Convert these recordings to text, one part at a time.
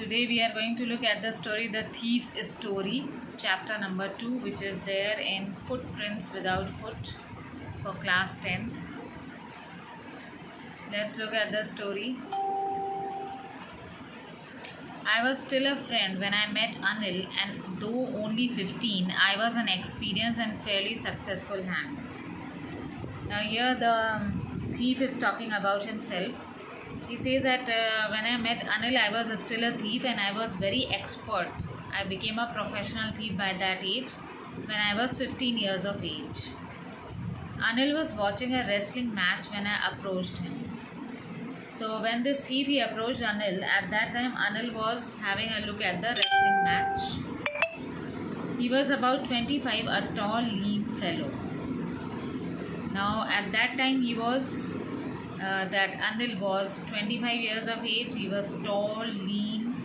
Today we are going to look at the story The Thief's Story, chapter number 2, which is there in Footprints Without Foot for class 10th. Let's look at the story. I was still a friend when I met Anil, and though only 15, I was an experienced and fairly successful hand. Now here the thief is talking about himself. He says that when I met Anil, I was still a thief and I was very expert. I became a professional thief by that age when I was 15 years of age. Anil was watching a wrestling match when I approached him. So when this thief he approached Anil, at that time Anil was having a look at the wrestling match. He was about 25, a tall, lean fellow. Now at that time he was that Anil was 25 years of age. He was tall, lean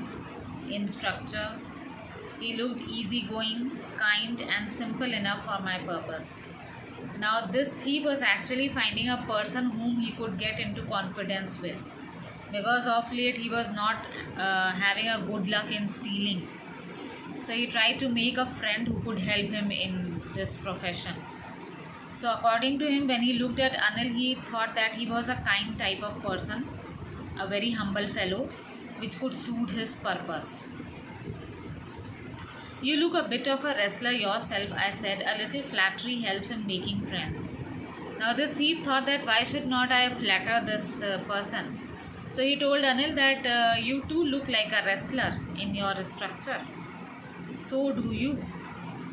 in structure. He looked easygoing, kind and simple enough for my purpose. Now this thief was actually finding a person whom he could get into confidence with, because of late he was not having a good luck in stealing. So he tried to make a friend who could help him in this profession. So according to him, when he looked at Anil, he thought that he was a kind type of person, a very humble fellow, which could suit his purpose. You look a bit of a wrestler yourself, I said. A little flattery helps in making friends. Now this thief thought that why should not I flatter this person? So he told Anil that you too look like a wrestler in your structure. So do you,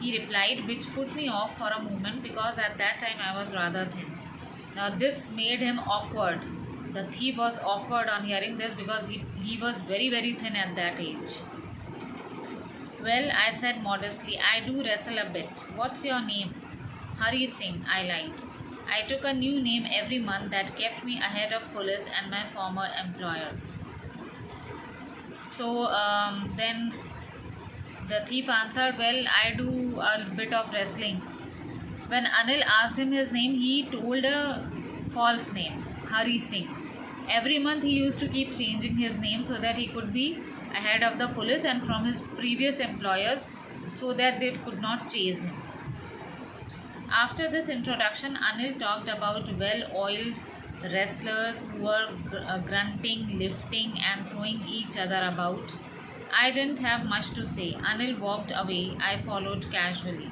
he replied, which put me off for a moment because at that time I was rather thin. Now this made him awkward. The thief was awkward on hearing this because he was very thin at that age. Well, I said modestly, I do wrestle a bit. What's your name? Hari Singh, I lied. I took a new name every month that kept me ahead of police and my former employers. So then the thief answered, well, I do a bit of wrestling. When Anil asked him his name, he told a false name, Hari Singh. Every month he used to keep changing his name so that he could be ahead of the police and from his previous employers so that they could not chase him. After this introduction, Anil talked about well-oiled wrestlers who were grunting, lifting and throwing each other about. I didn't have much to say. Anil walked away. I followed casually.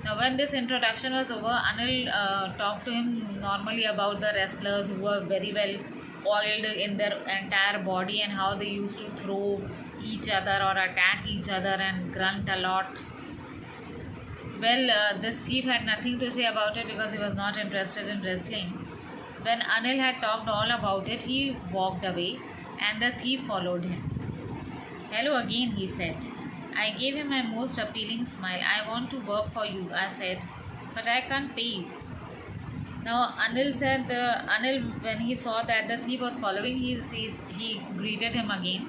Now when this introduction was over, Anil talked to him normally about the wrestlers who were very well oiled in their entire body and how they used to throw each other or attack each other and grunt a lot. Well, this thief had nothing to say about it because he was not interested in wrestling. When Anil had talked all about it, he walked away and the thief followed him. Hello again, he said. I gave him my most appealing smile. I want to work for you, I said, but I can't pay you. Now Anil said, when he saw that the thief was following, he greeted him again.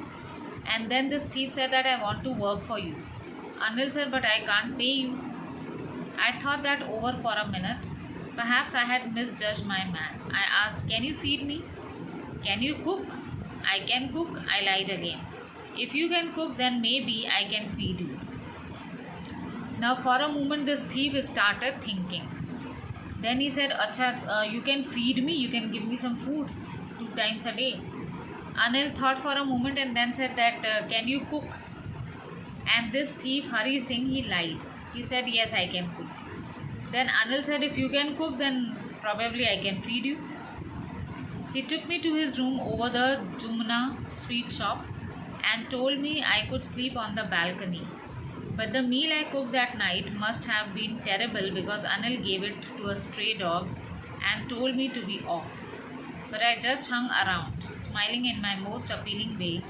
And then this thief said that I want to work for you. Anil said, but I can't pay you. I thought that over for a minute. Perhaps I had misjudged my man. I asked, can you feed me? Can you cook? I can cook, I lied again. If you can cook, then maybe I can feed you. Now for a moment this thief started thinking. Then he said, Acha, you can feed me, you can give me some food 2 times a day. Anil thought for a moment and then said that, can you cook? And this thief, Hari Singh, he lied. He said, yes, I can cook. Then Anil said, if you can cook, then probably I can feed you. He took me to his room over the Jumna sweet shop and told me I could sleep on the balcony. But the meal I cooked that night must have been terrible because Anil gave it to a stray dog and told me to be off. But I just hung around, smiling in my most appealing way,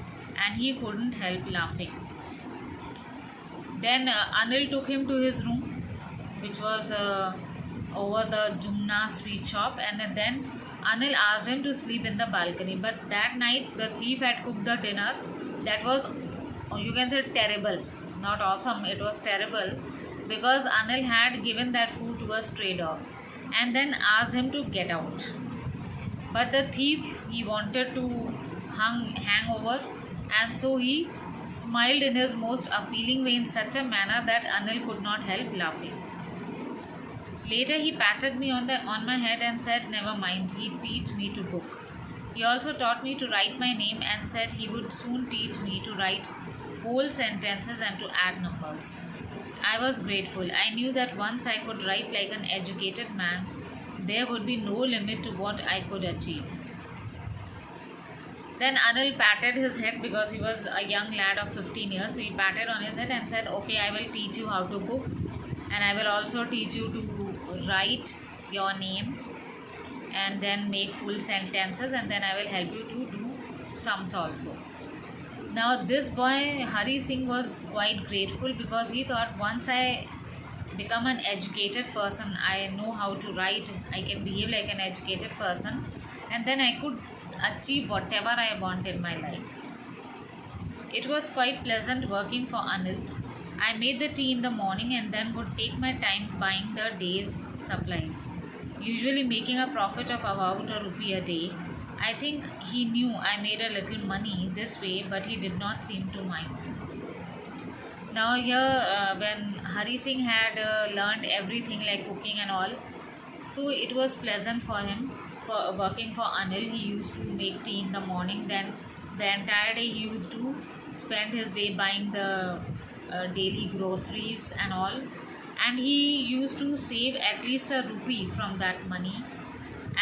and he couldn't help laughing. Then Anil took him to his room, which was over the Jumna sweet shop, and then Anil asked him to sleep in the balcony. But that night the thief had cooked the dinner that was, you can say, terrible. Not awesome, it was terrible because Anil had given that food to a stray dog and then asked him to get out. But the thief, he wanted to hang over And so he smiled in his most appealing way in such a manner that Anil could not help laughing. Later he patted me on my head and said never mind, he'd teach me to book. He also taught me to write my name and said he would soon teach me to write whole sentences and to add numbers. I was grateful. I knew that once I could write like an educated man, there would be no limit to what I could achieve. Then Anil patted his head because he was a young lad of 15 years. So he patted on his head and said, okay, I will teach you how to cook, and I will also teach you to write your name and then make full sentences, and then I will help you to do sums also. Now this boy Hari Singh was quite grateful because he thought once I become an educated person, I know how to write, I can behave like an educated person, and then I could achieve whatever I want in my life. It was quite pleasant working for Anil. I made the tea in the morning and then would take my time buying the day's supplies, usually making a profit of about ₹1 a day. I think he knew I made a little money this way, but he did not seem to mind. Now here, when Hari Singh had learned everything like cooking and all, so it was pleasant for him. For working for Anil, he used to make tea in the morning. Then the entire day he used to spend his day buying the daily groceries and all, and he used to save at least ₹1 from that money.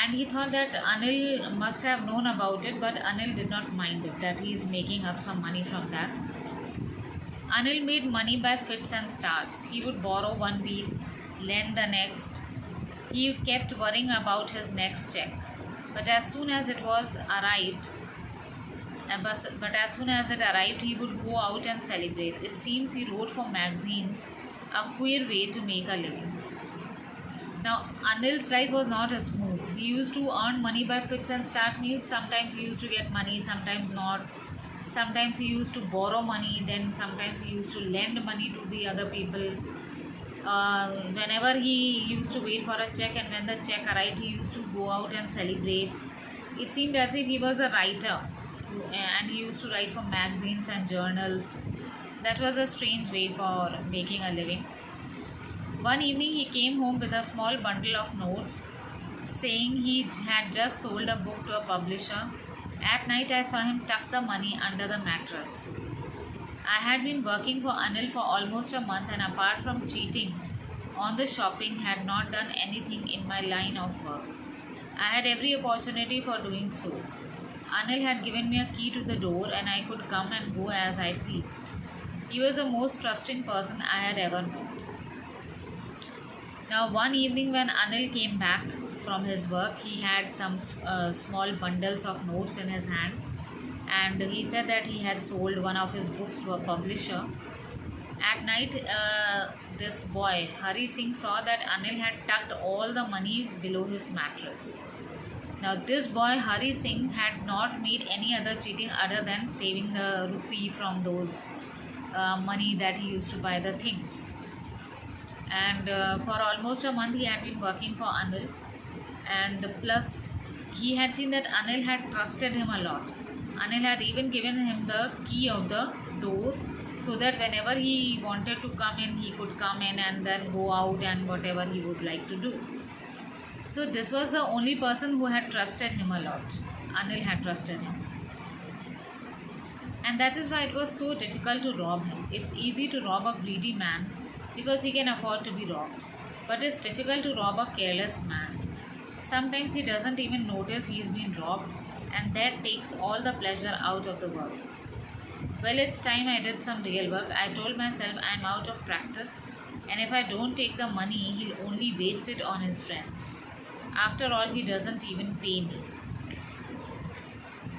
And he thought that Anil must have known about it, but Anil did not mind it, that he is making up some money from that. Anil made money by fits and starts. He would borrow one week, lend the next. He kept worrying about his next check. But as soon as it arrived, he would go out and celebrate. It seems he wrote for magazines, a queer way to make a living. Now, Anil's life was not as smooth. He used to earn money by fits and starts, means sometimes he used to get money, sometimes not. Sometimes he used to borrow money, then sometimes he used to lend money to the other people. Whenever he used to wait for a check, and when the check arrived, he used to go out and celebrate. It seemed as if he was a writer, and he used to write for magazines and journals. That was a strange way for making a living. One evening he came home with a small bundle of notes, saying he had just sold a book to a publisher. At night I saw him tuck the money under the mattress. I had been working for Anil for almost a month, and apart from cheating on the shopping, had not done anything in my line of work. I had every opportunity for doing so. Anil had given me a key to the door, and I could come and go as I pleased. He was the most trusting person I had ever met. Now one evening when Anil came back from his work, he had some small bundles of notes in his hand, and he said that he had sold one of his books to a publisher. At night, this boy Hari Singh saw that Anil had tucked all the money below his mattress. Now this boy Hari Singh had not made any other cheating other than saving the rupee from those money that he used to buy the things. And for almost a month he had been working for Anil, and plus he had seen that Anil had trusted him a lot. Anil had even given him the key of the door, so that whenever he wanted to come in, he could come in and then go out and whatever he would like to do. So this was the only person who had trusted him a lot. Anil had trusted him. And that is why it was so difficult to rob him. It's easy to rob a greedy man because he can afford to be robbed. But it's difficult to rob a careless man. Sometimes he doesn't even notice he's been robbed, and that takes all the pleasure out of the work. Well, it's time I did some real work. I told myself I'm out of practice, and if I don't take the money, he'll only waste it on his friends. After all, he doesn't even pay me.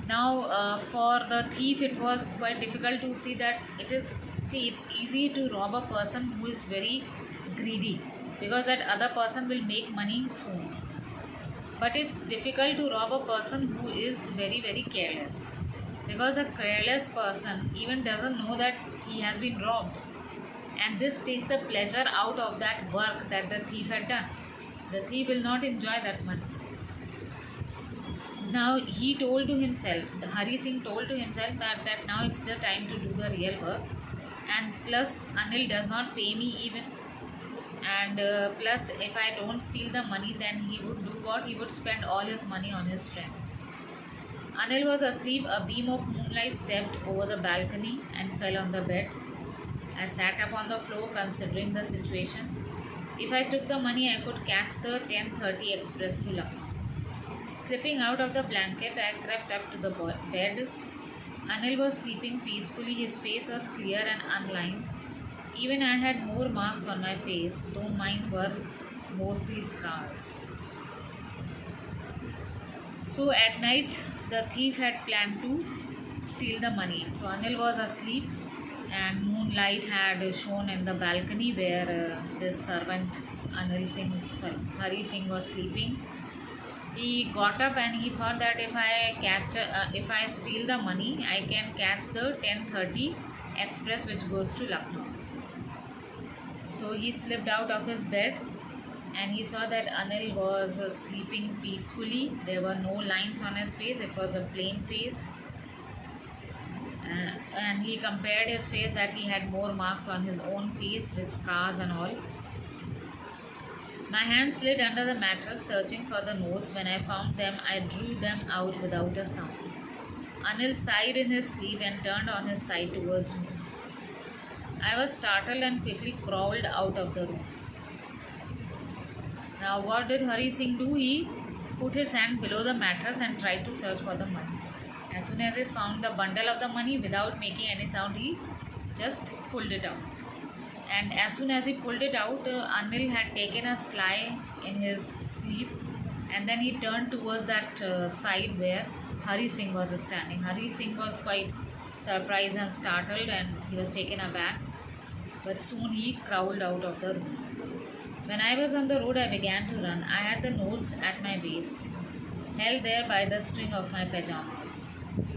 Now, for the thief, it was quite difficult to see that it's easy to rob a person who is very greedy, because that other person will make money soon. But it's difficult to rob a person who is very, very careless, because a careless person even doesn't know that he has been robbed, and this takes the pleasure out of that work that the thief had done. The thief will not enjoy that money. Now he told to himself, Hari Singh told to himself that now it's the time to do the real work, and plus Anil does not pay me even, and plus if I don't steal the money, then he would do what? He would spend all his money on his friends. Anil was asleep. A beam of moonlight stepped over the balcony and fell on the bed. I sat up on the floor considering the situation. If I took the money, I could catch the 10:30 express to Lucknow. Slipping out of the blanket, I crept up to the bed. Anil was sleeping peacefully. His face was clear and unlined. Even I had more marks on my face, though mine were mostly scars. So at night, the thief had planned to steal the money. So Anil was asleep, and moonlight had shone in the balcony where this servant Hari Singh was sleeping. He got up and he thought that if I steal the money, I can catch the 10:30 express which goes to Lucknow. So he slipped out of his bed and he saw that Anil was sleeping peacefully. There were no lines on his face, it was a plain face. And he compared his face that he had more marks on his own face with scars and all. My hand slid under the mattress searching for the notes. When I found them, I drew them out without a sound. Anil sighed in his sleep and turned on his side towards me. I was startled and quickly crawled out of the room. Now what did Hari Singh do? He put his hand below the mattress and tried to search for the money. As soon as he found the bundle of the money, without making any sound, he just pulled it out. And as soon as he pulled it out, Anil had taken a sly in his sleep, and then he turned towards that side where Hari Singh was standing. Hari Singh was quite surprised and startled, and he was taken aback, but soon he crawled out of the room. When I was on the road, I began to run. I had the notes at my waist, held there by the string of my pajamas.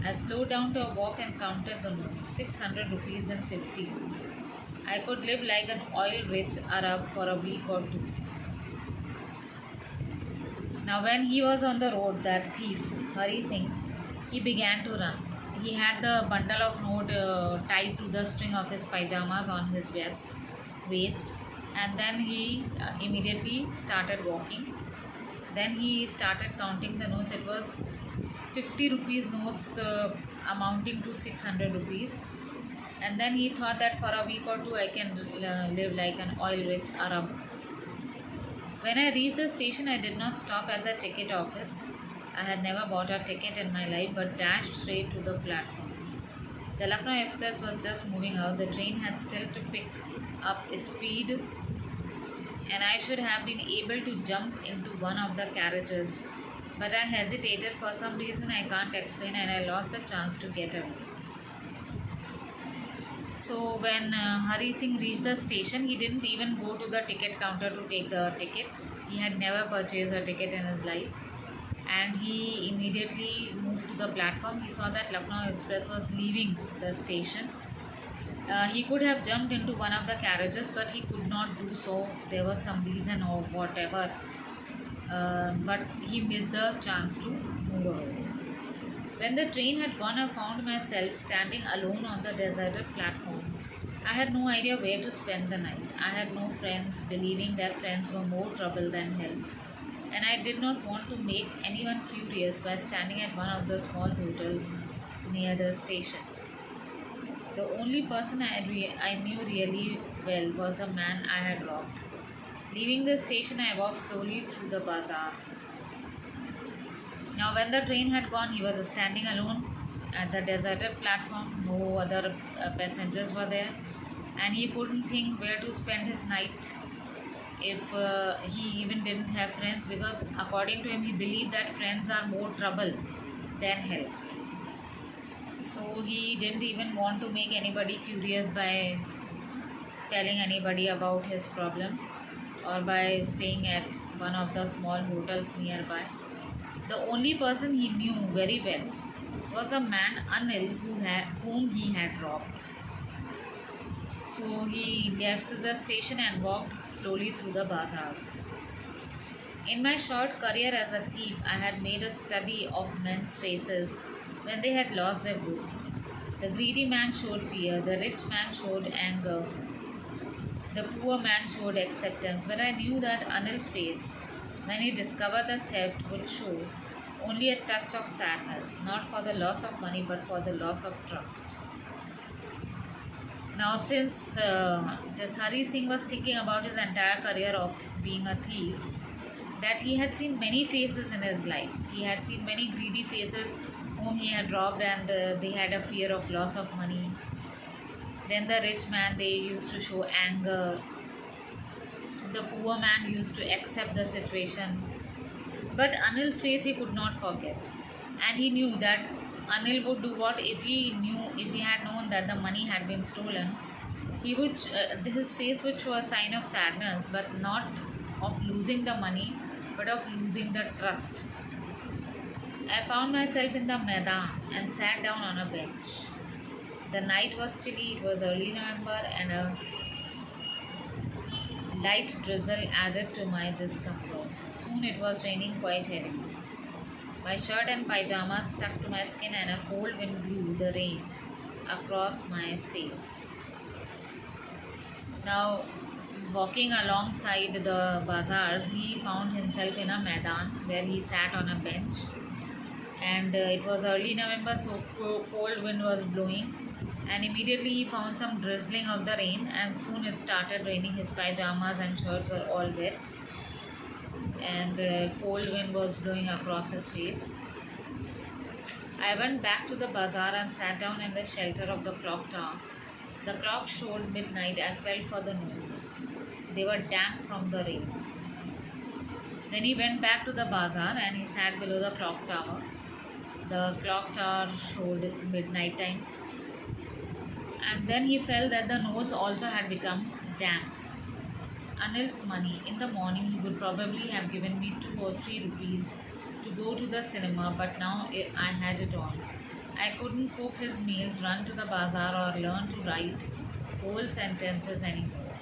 I slowed down to a walk and counted the notes, 600 rupees and 50s. I could live like an oil-rich Arab for a week or two. Now when he was on the road, that thief, Hari Singh, he began to run. He had the bundle of note tied to the string of his pajamas on his waist, and then he immediately started walking. Then he started counting the notes. It was 50 rupees notes amounting to 600 rupees. And then he thought that for a week or two I can live like an oil-rich Arab. When I reached the station, I did not stop at the ticket office. I had never bought a ticket in my life but dashed straight to the platform. The Lucknow Express was just moving out. The train had still to pick up speed, and I should have been able to jump into one of the carriages. But I hesitated for some reason I can't explain, and I lost the chance to get away. So when Hari Singh reached the station, he didn't even go to the ticket counter to take the ticket. He had never purchased a ticket in his life, and he immediately moved to the platform. He saw that Lucknow Express was leaving the station. He could have jumped into one of the carriages, but he could not do so. There was some reason or whatever, but he missed the chance to move away. When the train had gone, I found myself standing alone on the deserted platform. I had no idea where to spend the night. I had no friends, believing that friends were more trouble than help, and I did not want to make anyone curious by standing at one of the small hotels near the station. The only person I knew really well was a man I had robbed. Leaving the station, I walked slowly through the bazaar. Now, when the train had gone, he was standing alone at the deserted platform. No other passengers were there, and he couldn't think where to spend his night if he even didn't have friends, because according to him, he believed that friends are more trouble than help. So he didn't even want to make anybody curious by telling anybody about his problem or by staying at one of the small hotels nearby. The only person he knew very well was a man, Anil, whom he had robbed. So he left the station and walked slowly through the bazaars. In my short career as a thief, I had made a study of men's faces when they had lost their goods. The greedy man showed fear, the rich man showed anger, the poor man showed acceptance, but I knew that Anil's face, when he discovered the theft, would show only a touch of sadness, not for the loss of money but for the loss of trust. Now, since this Hari Singh was thinking about his entire career of being a thief, that he had seen many faces in his life. He had seen many greedy faces whom he had robbed, and they had a fear of loss of money. Then the rich man, they used to show anger. The poor man used to accept the situation. But Anil's face he could not forget. And he knew that Anil would do what if he had known that the money had been stolen. His face would show a sign of sadness, but not of losing the money, but of losing the trust. I found myself in the Maidan and sat down on a bench. The night was chilly, it was early November, and a light drizzle added to my discomfort. Soon it was raining quite heavily. My shirt and pyjamas stuck to my skin, and a cold wind blew the rain across my face. Now, walking alongside the bazaars, he found himself in a Maidan where he sat on a bench. And it was early November, so cold wind was blowing. And immediately he found some drizzling of the rain, and soon it started raining. His pyjamas and shirts were all wet, and cold wind was blowing across his face. I went back to the bazaar and sat down in the shelter of the clock tower. The clock showed midnight. I felt for the notes. They were damp from the rain. Then he went back to the bazaar and he sat below the clock tower. The clock tower showed midnight time. And then he felt that the notes also had become damp. Anil's money. In the morning he would probably have given me 2 or 3 rupees to go to the cinema, but now I had it all. I couldn't cook his meals, run to the bazaar, or learn to write whole sentences anymore.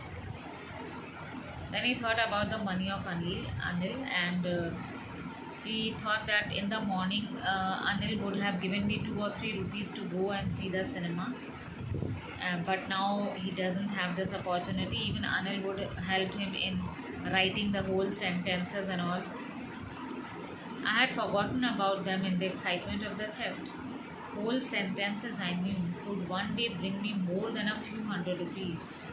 Then he thought about the money of Anil, and he thought that in the morning Anil would have given me 2 or 3 rupees to go and see the cinema. But now he doesn't have this opportunity. Even Anil would help him in writing the whole sentences and all. I had forgotten about them in the excitement of the theft. Whole sentences, I knew, could one day bring me more than a few hundred rupees.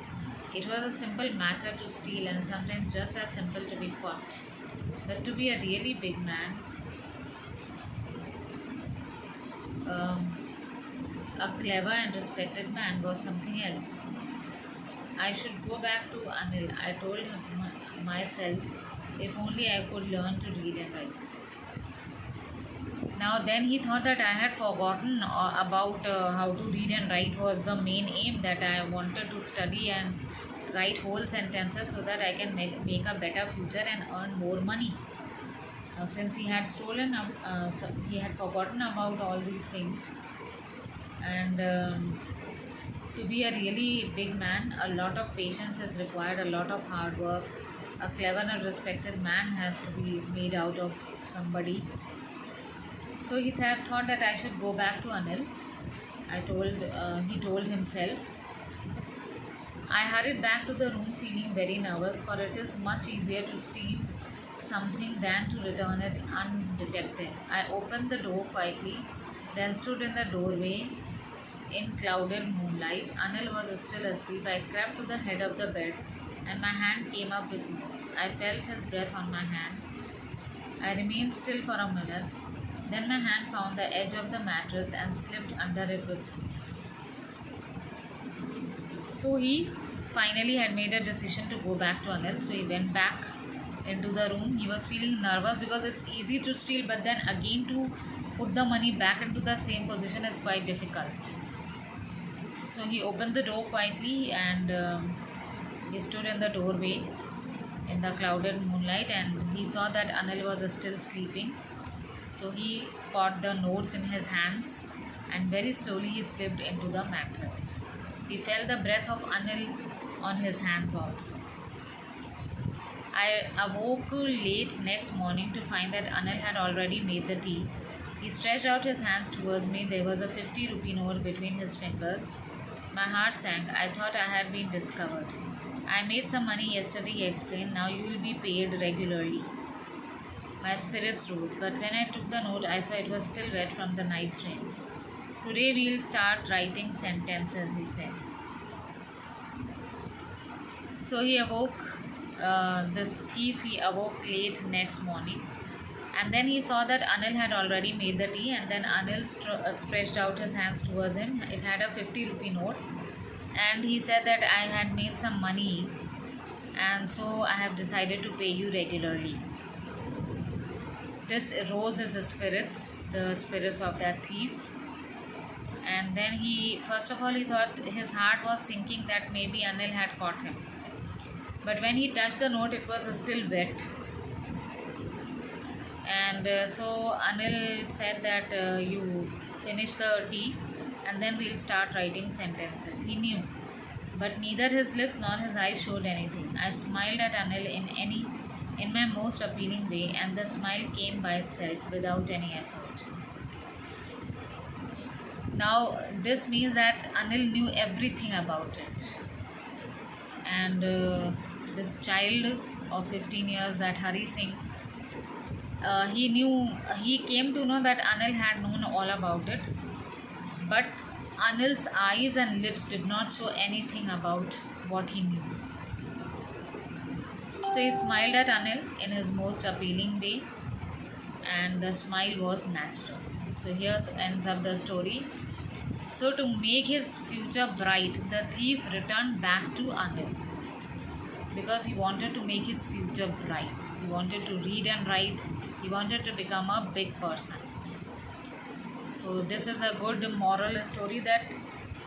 It was a simple matter to steal, and sometimes just as simple to be caught. But to be a really big man, a clever and respected man, was something else. I should go back to Anil, I told myself, if only I could learn to read and write. Now then he thought that I had forgotten about how to read and write was the main aim, that I wanted to study and write whole sentences so that I can make a better future and earn more money. Now since he had he had forgotten about all these things. And to be a really big man, a lot of patience is required, a lot of hard work. A clever and respected man has to be made out of somebody. So he thought that I should go back to Anil. He told himself. I hurried back to the room feeling very nervous, for it is much easier to steal something than to return it undetected. I opened the door quietly, then stood in the doorway in clouded moonlight. Anil was still asleep. I crept to the head of the bed and my hand came up with notes. I felt his breath on my hand. I remained still for a minute. Then my hand found the edge of the mattress and slipped under it with notes. So he finally had made a decision to go back to Anil. So he went back into the room. He was feeling nervous because it's easy to steal, but then again to put the money back into the same position is quite difficult. So he opened the door quietly and he stood in the doorway in the clouded moonlight, and he saw that Anil was still sleeping. So he caught the notes in his hands and very slowly he slipped into the mattress. He felt the breath of Anil on his hands also. I awoke late next morning to find that Anil had already made the tea. He stretched out his hands towards me. There was a 50 rupee note between his fingers. My heart sank. I thought I had been discovered. I made some money yesterday, he explained. Now you will be paid regularly. My spirits rose, but when I took the note, I saw it was still wet from the night's rain. Today we'll start writing sentences, he said. So he awoke, this thief, he awoke late next morning. And then he saw that Anil had already made the tea, and then Anil stretched out his hands towards him. It had a 50 rupee note. And he said that I had made some money, and so I have decided to pay you regularly. This rose his spirits, the spirits of that thief. And then first of all, he thought his heart was sinking that maybe Anil had caught him. But when he touched the note, it was still wet. And so Anil said that you finish the tea and then we'll start writing sentences. He knew, but neither his lips nor his eyes showed anything. I smiled at Anil in my most appealing way, and the smile came by itself without any effort. Now this means that Anil knew everything about it, and this child of 15 years, that Hari Singh, he came to know that Anil had known all about it, but Anil's eyes and lips did not show anything about what he knew. So he smiled at Anil in his most appealing way, and the smile was natural. So here ends up the story. So to make his future bright, the thief returned back to Anil because he wanted to make his future bright. He wanted to read and write. He wanted to become a big person. So this is a good moral story, that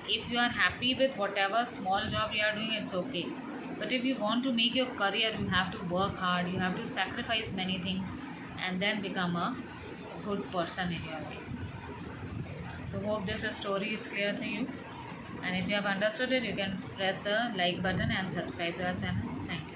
if you are happy with whatever small job you are doing, it's okay. But if you want to make your career, you have to work hard, you have to sacrifice many things, and then become a good person in your life. So hope this story is clear to you. And if you have understood it, you can press the like button and subscribe to our channel. Thank you.